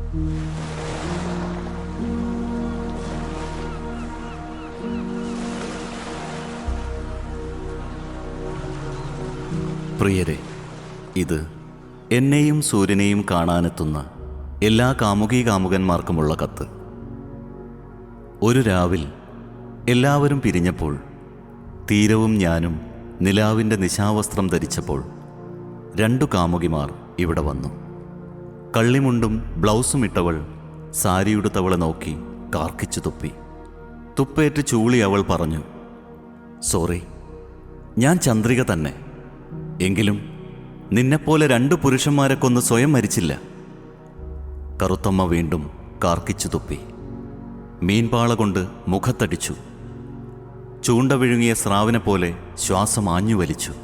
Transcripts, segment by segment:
പ്രിയരെ, ഇത് എന്നെയും സൂര്യനെയും കാണാനെത്തുന്ന എല്ലാ കാമുകീ കാമുകന്മാർക്കുമുള്ള കത്ത്. ഒരു രാവിൽ എല്ലാവരും പിരിഞ്ഞപ്പോൾ തീരവും ഞാനും നിലാവിൻ്റെ നിശാവസ്ത്രം ധരിച്ചപ്പോൾ 2 കാമുകിമാർ ഇവിടെ വന്നു. കള്ളിമുണ്ടും ബ്ലൗസും ഇട്ടവൾ സാരിയുടുത്തവളെ നോക്കി കാർക്കിച്ചു തുപ്പി. തുപ്പേറ്റ് ചൂളി അവൾ പറഞ്ഞു, സോറി, ഞാൻ ചന്ദ്രിക തന്നെ. എങ്കിലും നിന്നെപ്പോലെ 2 പുരുഷന്മാരെ കൊന്ന് സ്വയം മരിച്ചില്ല. കറുത്തമ്മ വീണ്ടും കാർക്കിച്ചു തുപ്പി. മീൻപാള കൊണ്ട് മുഖത്തടിച്ചു. ചൂണ്ട വിഴുങ്ങിയ സ്രാവിനെ പോലെ ശ്വാസം ആഞ്ഞു വലിച്ചു.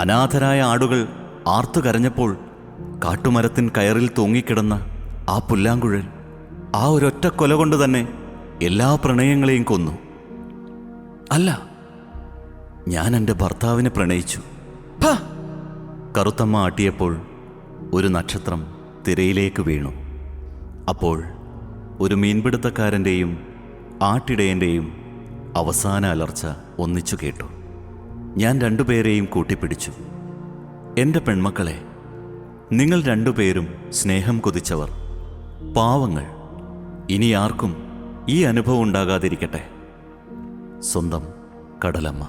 അനാഥരായ ആടുകൾ ആർത്തു കരഞ്ഞപ്പോൾ കാട്ടുമരത്തിൻ കയറിൽ തൂങ്ങിക്കിടന്ന ആ പുല്ലാങ്കുഴൽ ആ ഒരൊറ്റ കൊല കൊണ്ട് തന്നെ എല്ലാ പ്രണയങ്ങളെയും കൊന്നു. അല്ല, ഞാൻ എൻ്റെ ഭർത്താവിനെ പ്രണയിച്ചു. കറുത്തമ്മ ആട്ടിയപ്പോൾ ഒരു നക്ഷത്രം തിരയിലേക്ക് വീണു. അപ്പോൾ ഒരു മീൻപിടുത്തക്കാരൻ്റെയും ആട്ടിടയൻ്റെയും അവസാന അലർച്ച ഒന്നിച്ചു കേട്ടു. ഞാൻ 2 പേരെയും കൂട്ടിപ്പിടിച്ചു. എൻ്റെ പെൺമക്കളെ, നിങ്ങൾ 2 പേരും സ്നേഹം കൊതിച്ചവർ, പാവങ്ങൾ. ഇനി ആർക്കും ഈ അനുഭവം ഉണ്ടാകാതിരിക്കട്ടെ. സ്വന്തം കടലമ്മ.